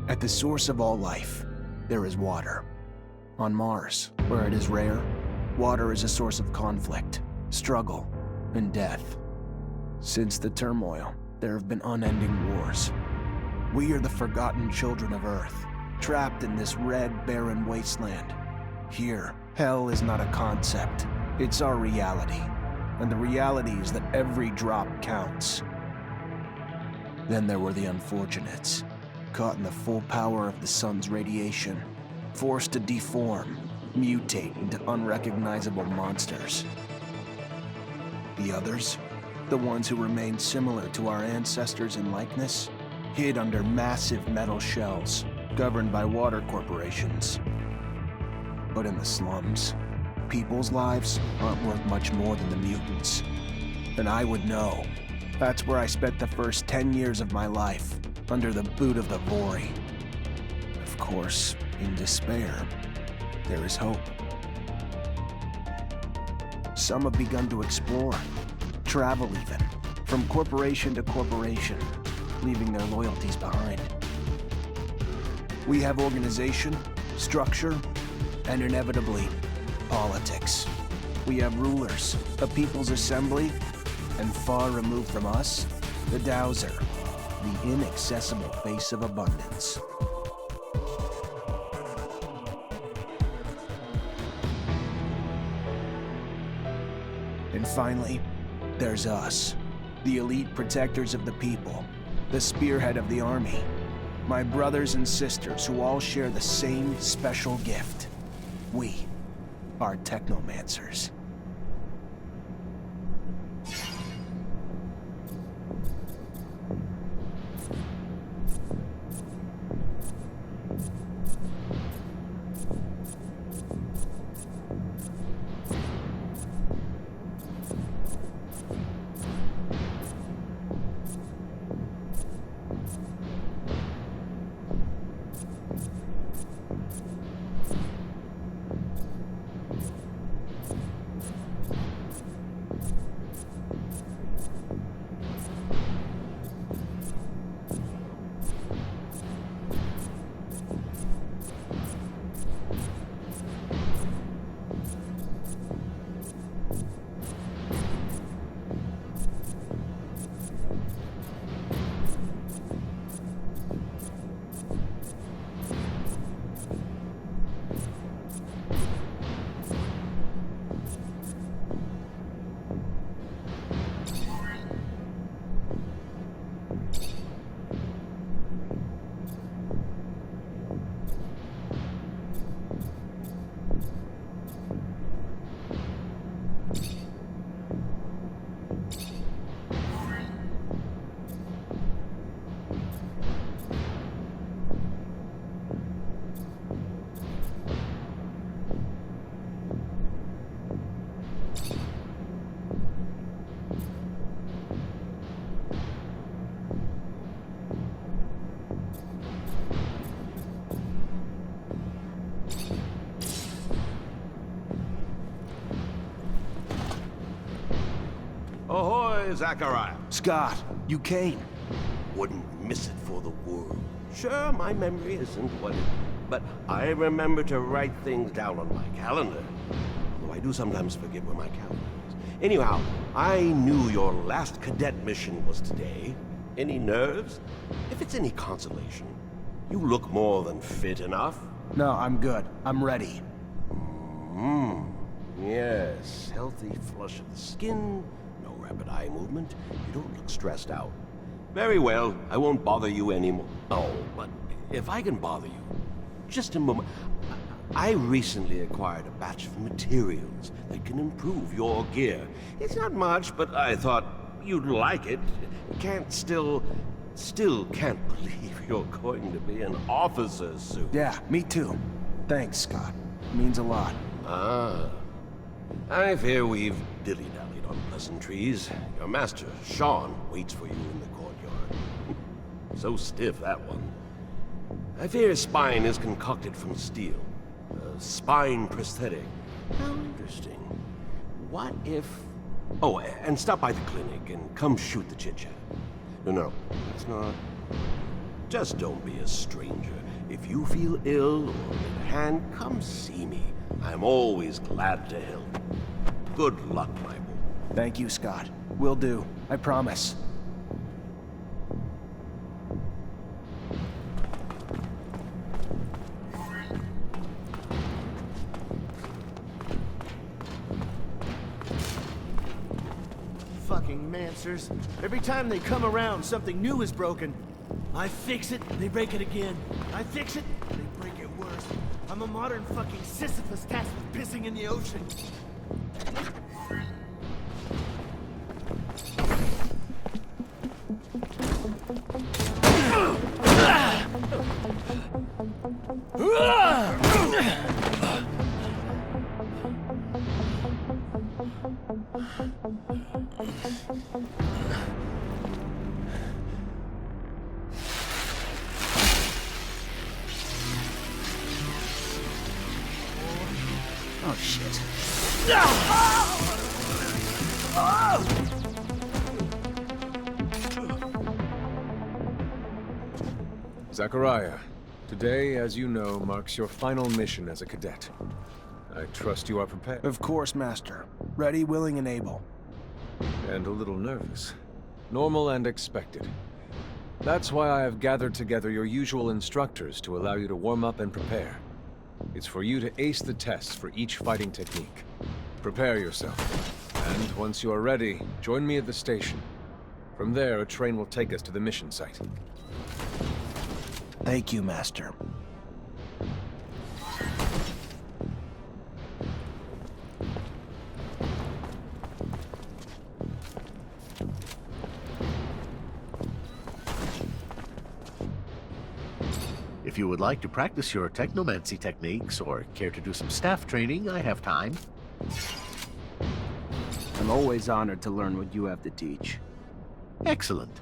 At the source of all life, there is water. On Mars, where it is rare, water is a source of conflict, struggle, and death. Since the turmoil, there have been unending wars. We are the forgotten children of Earth, trapped in this red, barren wasteland. Here, hell is not a concept, it's our reality. And the reality is that every drop counts. Then there were the unfortunates, caught in the full power of the sun's radiation, forced to deform, mutate into unrecognizable monsters. The others, the ones who remained similar to our ancestors in likeness, hid under massive metal shells, governed by water corporations. But in the slums, people's lives aren't worth much more than the mutants. And I would know. That's where I spent the first 10 years of my life, under the boot of the Vori. Of course, in despair, there is hope. Some have begun to explore, travel even, from corporation to corporation, leaving their loyalties behind. We have organization, structure, and inevitably, politics. We have rulers, a people's assembly, and far removed from us, the Dowser, the inaccessible face of abundance. And finally, there's us, the elite protectors of the people, the spearhead of the army, my brothers and sisters who all share the same special gift. We are Technomancers. Ahoy, Zachariah. Scott, you came. Wouldn't miss it for the world. Sure, my memory isn't what it... But I remember to write things down on my calendar. Though I do sometimes forget where my calendar is. Anyhow, I knew your last cadet mission was today. Any nerves? If it's any consolation, you look more than fit enough. No, I'm good. I'm ready. Yes, healthy flush of the skin, no rapid eye movement. You don't look stressed out. Very well, I won't bother you anymore. Oh, but if I can bother you, just a moment. I recently acquired a batch of materials that can improve your gear. It's not much, but I thought you'd like it. Still can't believe you're going to be an officer soon. Yeah, me too. Thanks, Scott. It means a lot. Ah. I fear we've dilly-dallied on pleasantries. Your master, Sean, waits for you in the courtyard. So stiff, that one. I fear his spine is concocted from steel. A spine prosthetic. How interesting. What if... Oh, and stop by the clinic and come shoot the chit-chat. No, that's not... Just don't be a stranger. If you feel ill or need a hand, come see me. I'm always glad to help. Good luck, my boy. Thank you, Scott. Will do. I promise. Fucking Mancers. Every time they come around, something new is broken. I fix it, they break it again. I fix it, they break it worse. I'm a modern fucking Sisyphus tasked with pissing in the ocean. Oh, shit. Zachariah, today, as you know, marks your final mission as a cadet. I trust you are prepared. Of course, Master. Ready, willing, and able. And a little nervous. Normal and expected. That's why I have gathered together your usual instructors to allow you to warm up and prepare. It's for you to ace the tests for each fighting technique. Prepare yourself. And once you are ready, join me at the station. From there, a train will take us to the mission site. Thank you, Master. If you would like to practice your technomancy techniques or care to do some staff training, I have time. I'm always honored to learn what you have to teach. Excellent.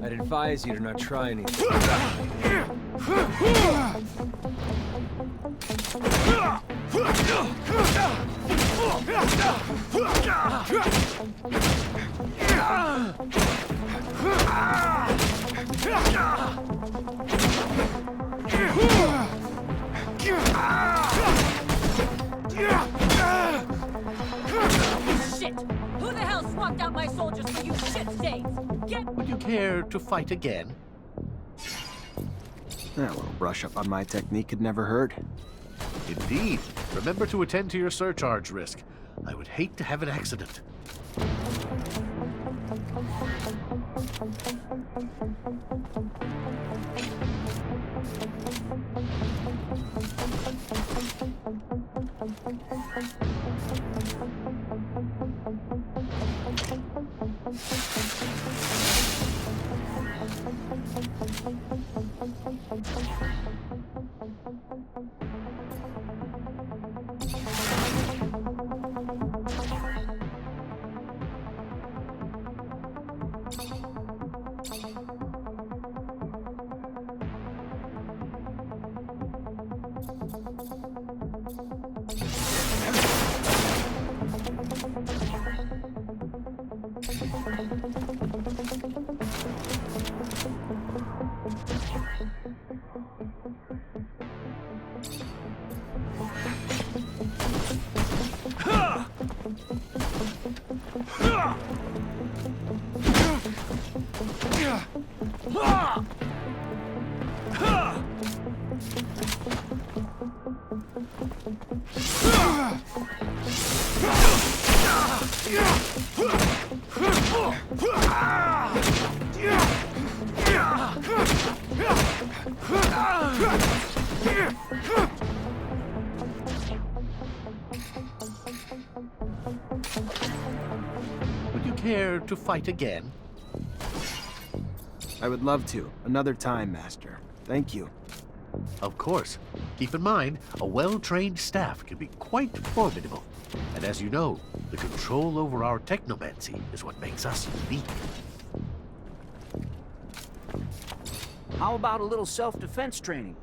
I'd advise you to not try anything. Shit! Who the hell swapped out my soldiers for you shit stains? Get... Would you care to fight again? A little brush up on my technique could never hurt. Indeed. Remember to attend to your surcharge risk. I would hate to have an accident. Would you care to fight again? I would love to. Another time, Master. Thank you. Of course. Keep in mind, a well-trained staff can be quite formidable. And as you know, the control over our technomancy is what makes us unique. How about a little self-defense training?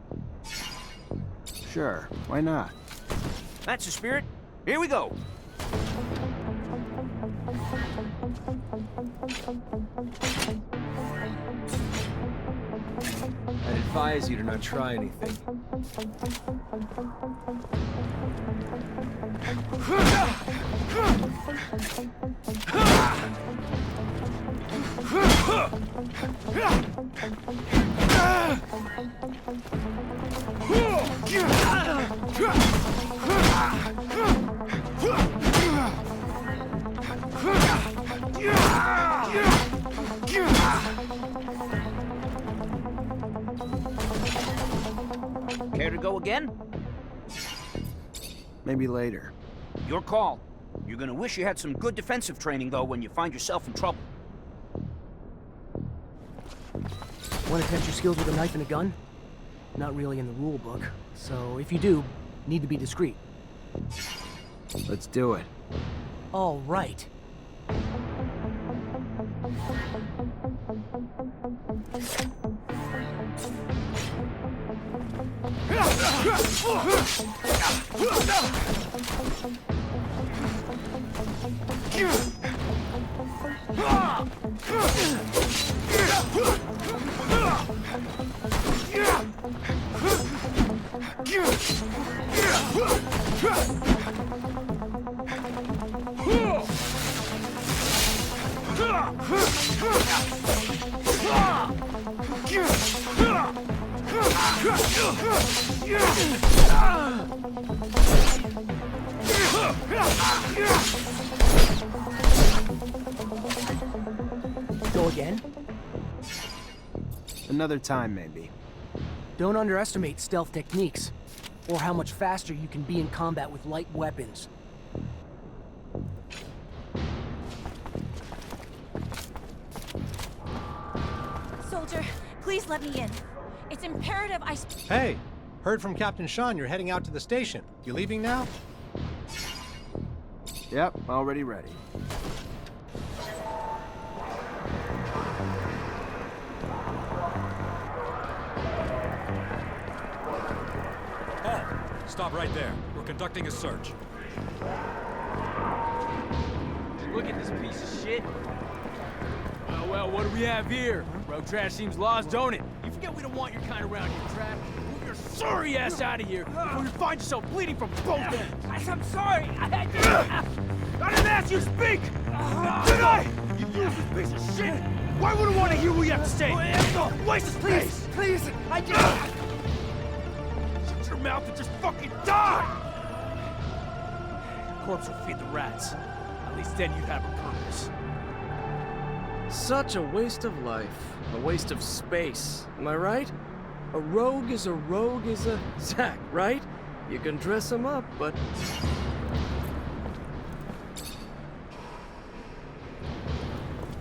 Sure, why not? That's the spirit. Here we go. I'd advise you to not try anything. Care to go again? Maybe later. Your call. You're gonna wish you had some good defensive training, though, when you find yourself in trouble. Want to test your skills with a knife and a gun? Not really in the rule book, so if you do, need to be discreet. Let's do it. All right. Go again? Another time, maybe. Don't underestimate stealth techniques, or how much faster you can be in combat with light weapons. Soldier, please let me in. It's imperative I... Hey, heard from Captain Sean you're heading out to the station. You leaving now? Yep, already ready. Halt! Stop right there. We're conducting a search. Look at this piece of shit. Well, what do we have here? Road trash seems lost, don't it? You forget we don't want your kind around here, Trav. Move your sorry ass out of here before you find yourself bleeding from both ends. I'm sorry. I didn't ask you to speak! Did I? You useless piece of shit! Why would I want to hear what you have to say? Waste of space! Please! I just... Shut your mouth and just fucking die! Corpse will feed the rats. At least then you'd have a purpose. Such a waste of life. A waste of space. Am I right? A rogue is a Zack, right? You can dress him up, but...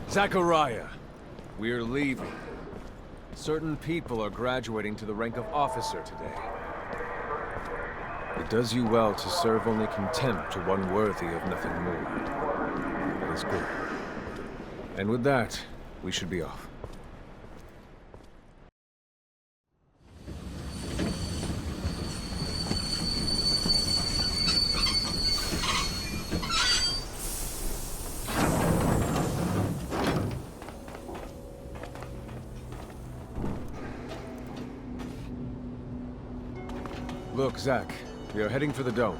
Zachariah, we're leaving. Certain people are graduating to the rank of officer today. It does you well to serve only contempt to one worthy of nothing more. That is good. And with that, we should be off. Look, Zach, we are heading for the dome.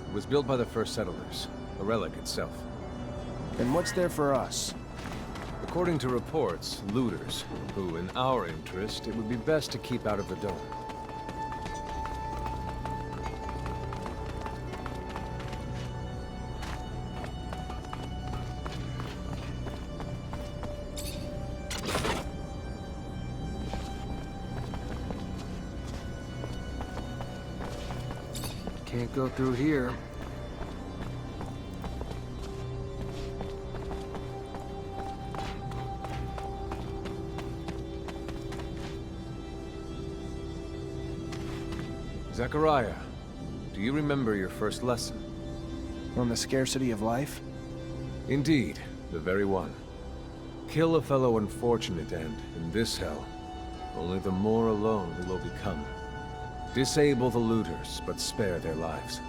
It was built by the first settlers, a relic itself. And what's there for us? According to reports, looters, who, in our interest, it would be best to keep out of the dome. Can't go through here. Zachariah, do you remember your first lesson? On the scarcity of life? Indeed, the very one. Kill a fellow unfortunate and, in this hell, only the more alone we will become. Disable the looters, but spare their lives.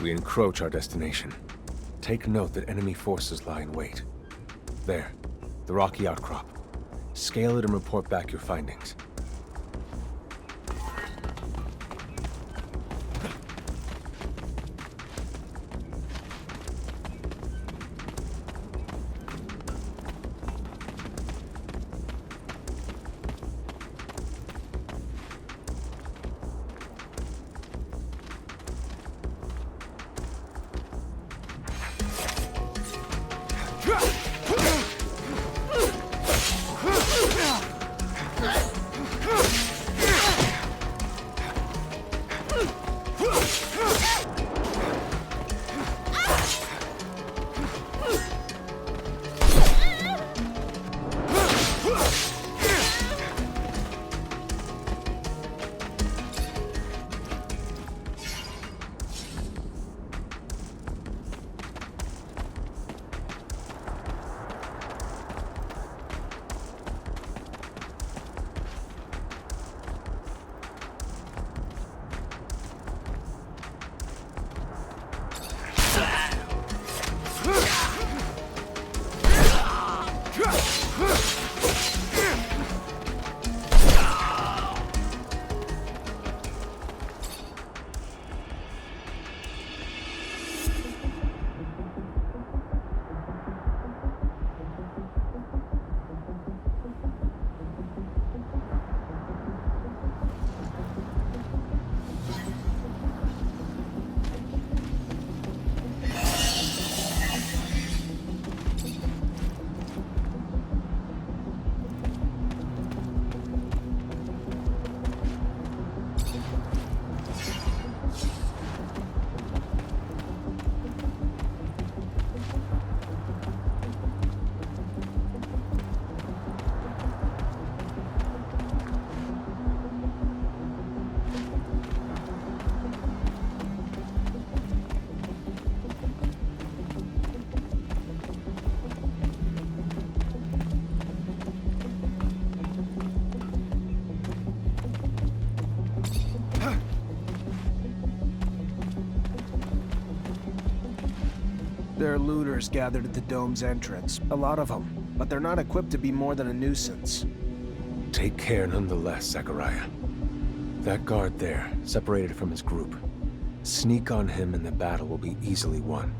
We encroach our destination. Take note that enemy forces lie in wait. There, the rocky outcrop. Scale it and report back your findings. There are looters gathered at the dome's entrance. A lot of them, but they're not equipped to be more than a nuisance. Take care nonetheless, Zachariah. That guard there, separated from his group. Sneak on him and the battle will be easily won.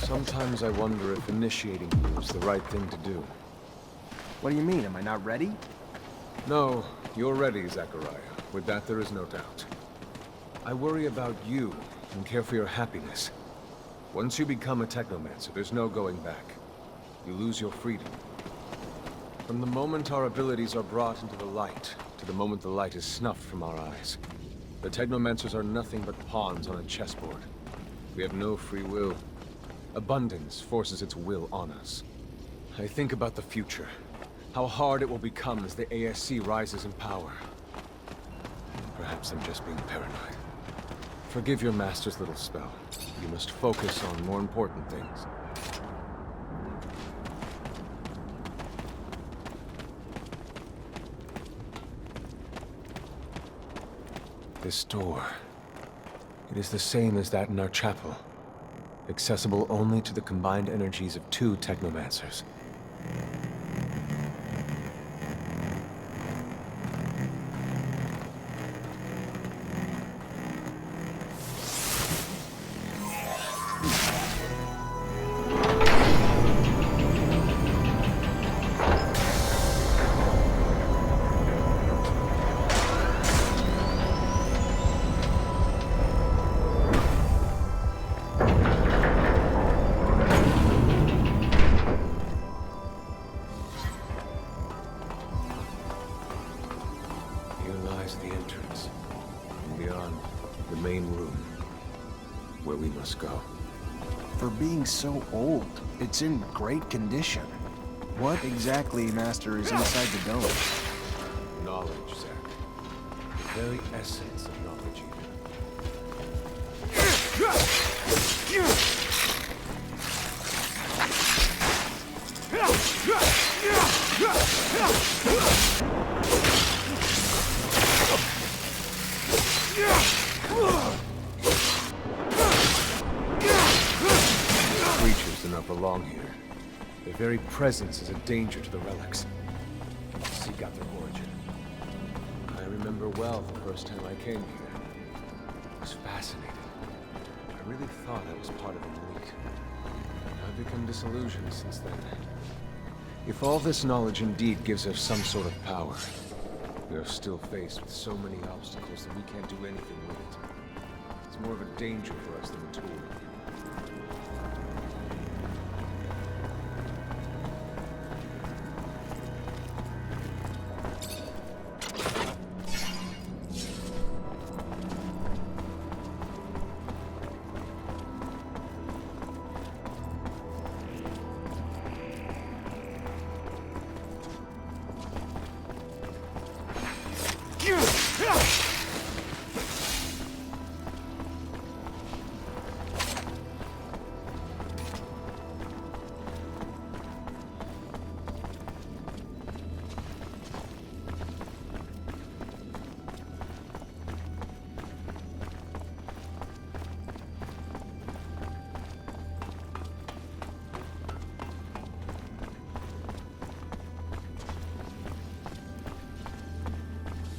Sometimes I wonder if initiating you is the right thing to do. What do you mean? Am I not ready? No, you're ready, Zachariah. With that, there is no doubt. I worry about you and care for your happiness. Once you become a Technomancer, there's no going back. You lose your freedom. From the moment our abilities are brought into the light, to the moment the light is snuffed from our eyes, the Technomancers are nothing but pawns on a chessboard. We have no free will. Abundance forces its will on us. I think about the future. How hard it will become as the ASC rises in power. Perhaps I'm just being paranoid. Forgive your master's little spell. You must focus on more important things. This door. It is the same as that in our chapel. Accessible only to the combined energies of 2 Technomancers. The entrance, and beyond, the main room, where we must go. For being so old, it's in great condition. What exactly, Master, is inside the dome? Knowledge, Zach. The very essence of knowledge, Creatures do not belong here. Their very presence is a danger to the relics. Seek out their origin. I remember well the first time I came here. I was fascinated. I really thought I was part of an elite. I've become disillusioned since then. If all this knowledge indeed gives us some sort of power, we are still faced with so many obstacles that we can't do anything with it. It's more of a danger for us than a tool.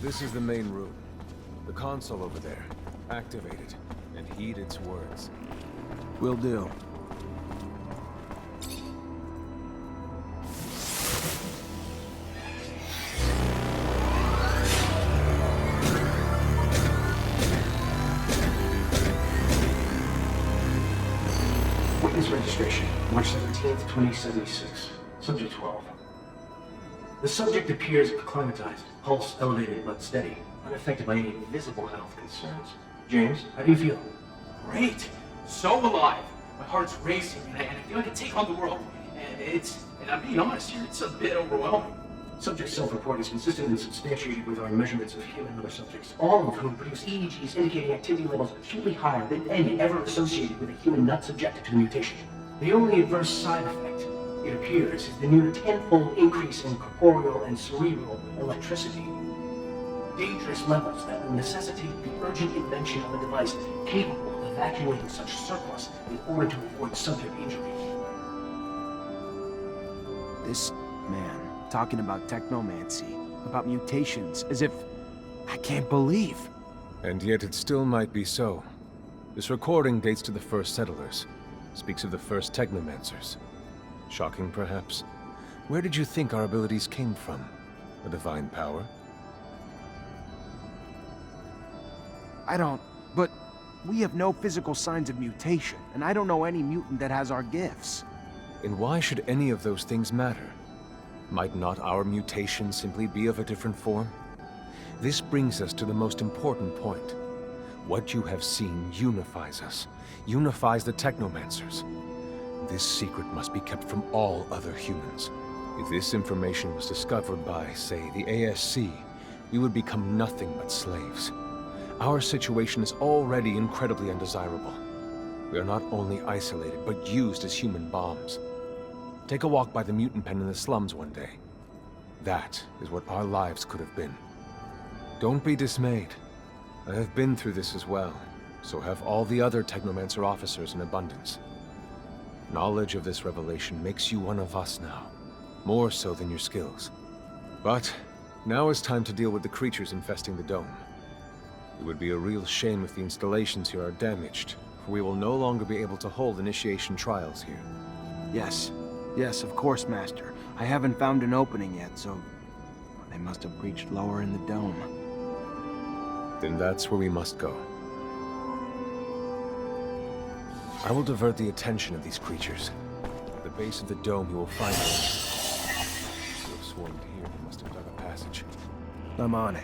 This is the main room. The console over there. Activate it, and heed its words. Will do. Witness registration, March 17th, 2076. Subject 12. The subject appears acclimatized, pulse elevated but steady, unaffected by any visible health concerns. James, how do you feel? Great! So alive! My heart's racing, and I feel like I can take on the world. And I'm being honest here, it's a bit overwhelming. Subject's self-report is consistent and substantiated with our measurements of him and other subjects, all of whom produce EEGs indicating activity levels acutely higher than any ever associated with a human not subjected to the mutation. The only adverse side effect, it appears, is the near tenfold increase in corporeal and cerebral electricity. Dangerous levels that will necessitate the urgent invention of a device capable of evacuating such surplus in order to avoid subject injury. This man talking about technomancy, about mutations, as if... I can't believe. And yet it still might be so. This recording dates to the first settlers. Speaks of the first Technomancers. Shocking, perhaps? Where did you think our abilities came from? A divine power? I don't... But we have no physical signs of mutation, and I don't know any mutant that has our gifts. And why should any of those things matter? Might not our mutation simply be of a different form? This brings us to the most important point. What you have seen unifies us, unifies the Technomancers. This secret must be kept from all other humans. If this information was discovered by, say, the ASC, we would become nothing but slaves. Our situation is already incredibly undesirable. We are not only isolated, but used as human bombs. Take a walk by the mutant pen in the slums one day. That is what our lives could have been. Don't be dismayed. I have been through this as well, so have all the other Technomancer officers in abundance. Knowledge of this revelation makes you one of us now, more so than your skills. But now is time to deal with the creatures infesting the dome. It would be a real shame if the installations here are damaged, for we will no longer be able to hold initiation trials here. Yes. Yes, of course, Master. I haven't found an opening yet, so... they must have breached lower in the dome. Then that's where we must go. I will divert the attention of these creatures. At the base of the dome, you will find them. You have swarmed here, they must have dug a passage. I'm on it.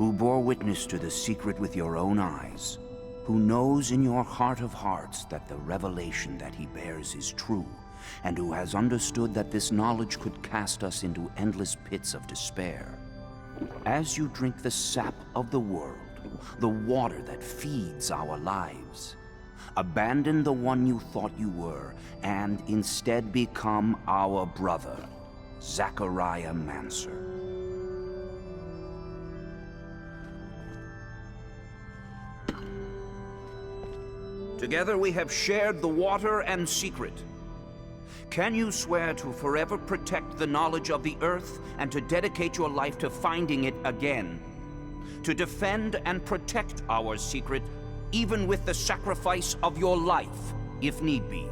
who bore witness to the secret with your own eyes, who knows in your heart of hearts that the revelation that he bears is true, and who has understood that this knowledge could cast us into endless pits of despair. As you drink the sap of the world, the water that feeds our lives, abandon the one you thought you were, and instead become our brother, Zachariah Mancer. Together we have shared the water and secret. Can you swear to forever protect the knowledge of the Earth and to dedicate your life to finding it again? To defend and protect our secret, even with the sacrifice of your life, if need be?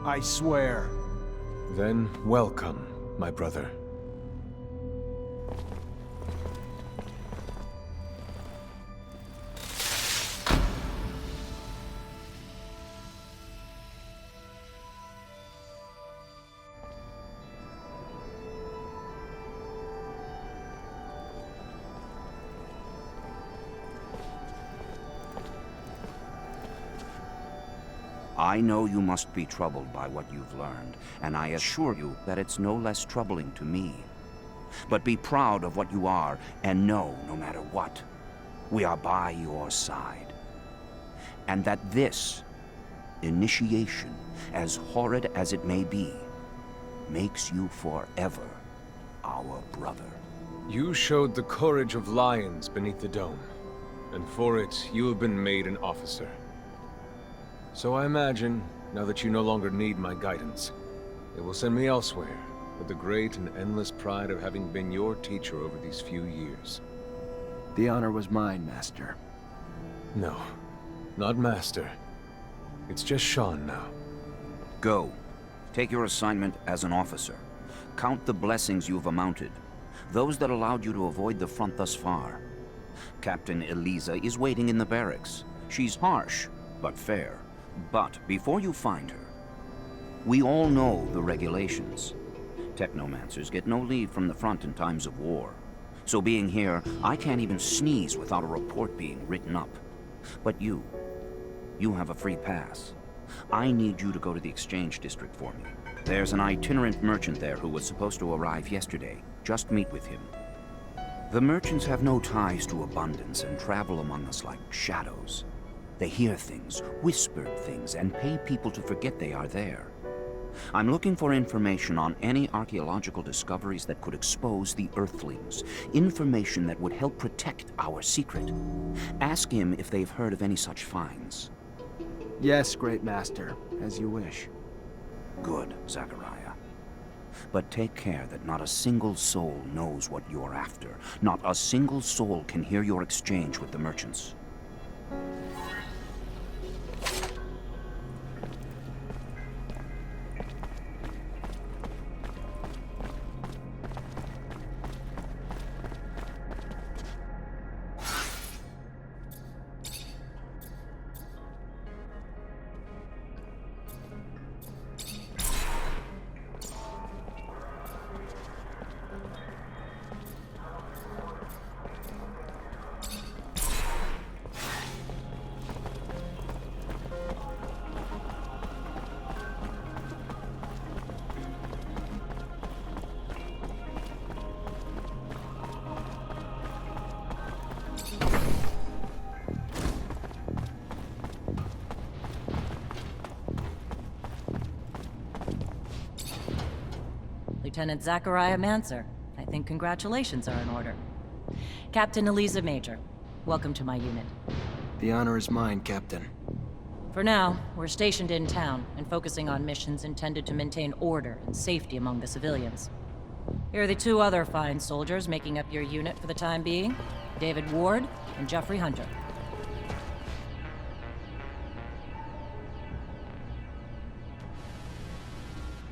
I swear. Then welcome, my brother. I know you must be troubled by what you've learned, and I assure you that it's no less troubling to me. But be proud of what you are, and know, no matter what, we are by your side. And that this initiation, as horrid as it may be, makes you forever our brother. You showed the courage of lions beneath the dome, and for it, you have been made an officer. So I imagine, now that you no longer need my guidance, it will send me elsewhere, with the great and endless pride of having been your teacher over these few years. The honor was mine, Master. No, not Master. It's just Sean now. Go. Take your assignment as an officer. Count the blessings you've amounted, those that allowed you to avoid the front thus far. Captain Eliza is waiting in the barracks. She's harsh, but fair. But before you find her, we all know the regulations. Technomancers get no leave from the front in times of war. So being here, I can't even sneeze without a report being written up. But you have a free pass. I need you to go to the exchange district for me. There's an itinerant merchant there who was supposed to arrive yesterday. Just meet with him. The merchants have no ties to abundance and travel among us like shadows. They hear things, whispered things, and pay people to forget they are there. I'm looking for information on any archaeological discoveries that could expose the Earthlings. Information that would help protect our secret. Ask him if they've heard of any such finds. Yes, Great Master, as you wish. Good, Zachariah. But take care that not a single soul knows what you're after. Not a single soul can hear your exchange with the merchants. Lieutenant Zachariah Mancer. I think congratulations are in order. Captain Eliza Major, welcome to my unit. The honor is mine, Captain. For now, we're stationed in town and focusing on missions intended to maintain order and safety among the civilians. Here are the two other fine soldiers making up your unit for the time being, David Ward and Jeffrey Hunter.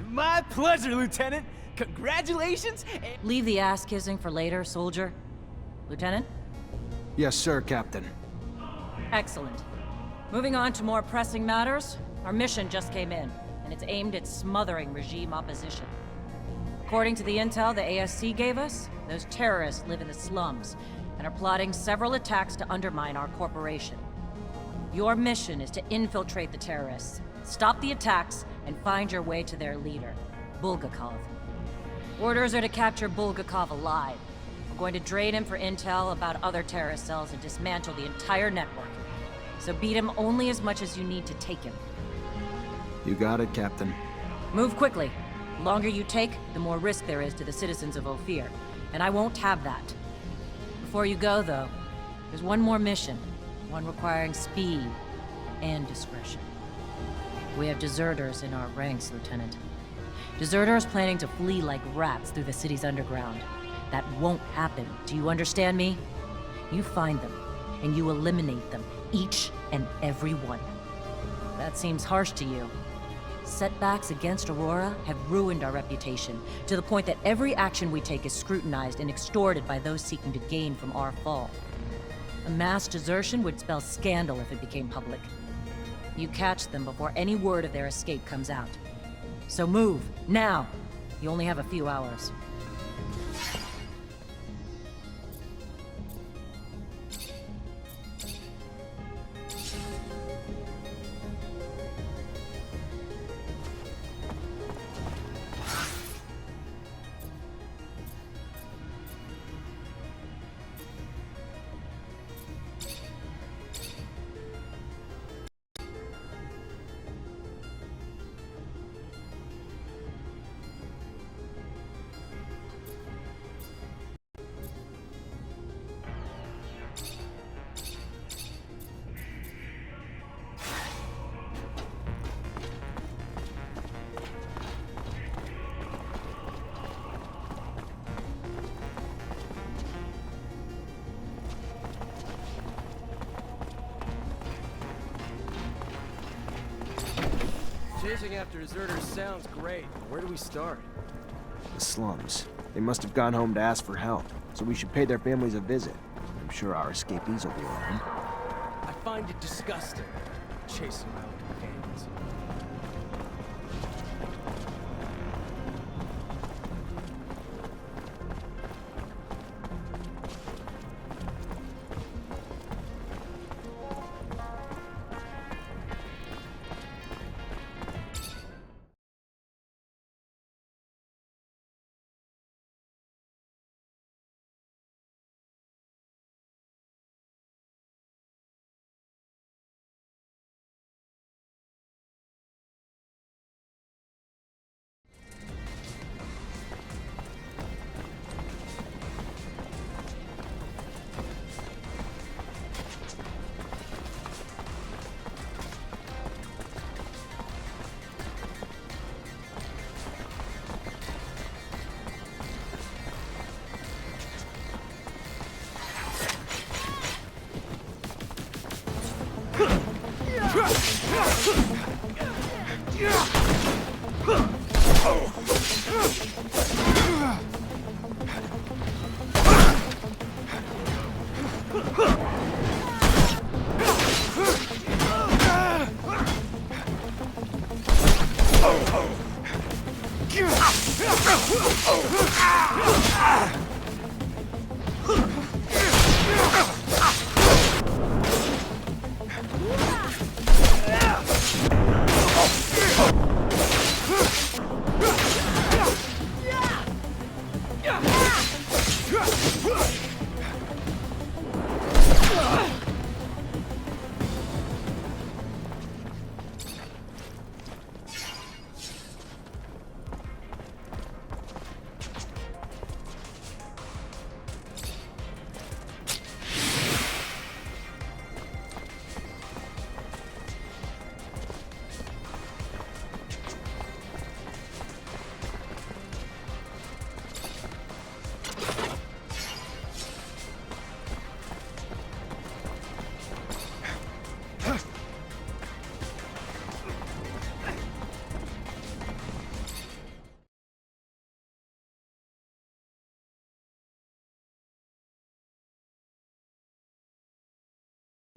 My pleasure, Lieutenant. Congratulations! Leave the ass-kissing for later, soldier. Lieutenant? Yes, sir, Captain. Excellent. Moving on to more pressing matters, our mission just came in, and it's aimed at smothering regime opposition. According to the intel the ASC gave us, those terrorists live in the slums, and are plotting several attacks to undermine our corporation. Your mission is to infiltrate the terrorists, stop the attacks, and find your way to their leader, Bulgakov. Orders are to capture Bulgakov alive. We're going to drain him for intel about other terrorist cells and dismantle the entire network. So beat him only as much as you need to take him. You got it, Captain. Move quickly. The longer you take, the more risk there is to the citizens of Ophir, and I won't have that. Before you go, though, there's one more mission, one requiring speed and discretion. We have deserters in our ranks, Lieutenant. Deserters planning to flee like rats through the city's underground. That won't happen. Do you understand me? You find them, and you eliminate them, each and every one. That seems harsh to you. Setbacks against Aurora have ruined our reputation, to the point that every action we take is scrutinized and extorted by those seeking to gain from our fall. A mass desertion would spell scandal if it became public. You catch them before any word of their escape comes out. So move, now! You only have a few hours. Chasing after deserters sounds great. Where do we start? The slums. They must have gone home to ask for help, so we should pay their families a visit. I'm sure our escapees will be around. I find it disgusting, chasing my own companions.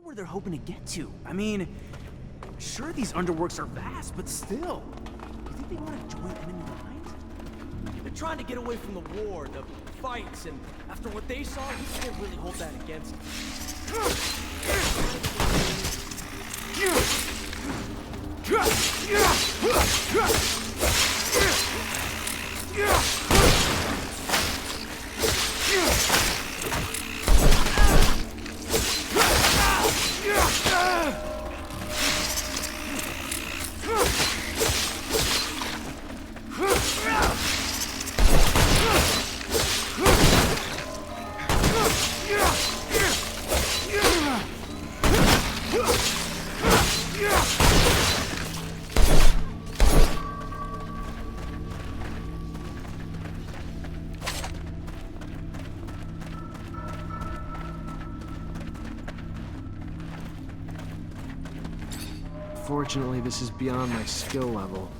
Where they're hoping to get to. I mean, sure these underworks are vast, but still. You think they want to join enemy lines? They're trying to get away from the war, the fights, and after what they saw, you can't really hold that against him. Fortunately, this is beyond my skill level.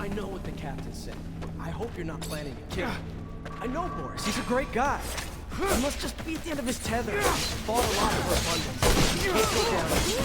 I know what the captain said. I hope you're not planning to kill him. I know Boris. He's a great guy. He must just be at the end of his tether. Fought a lot for abundance. He can't go down.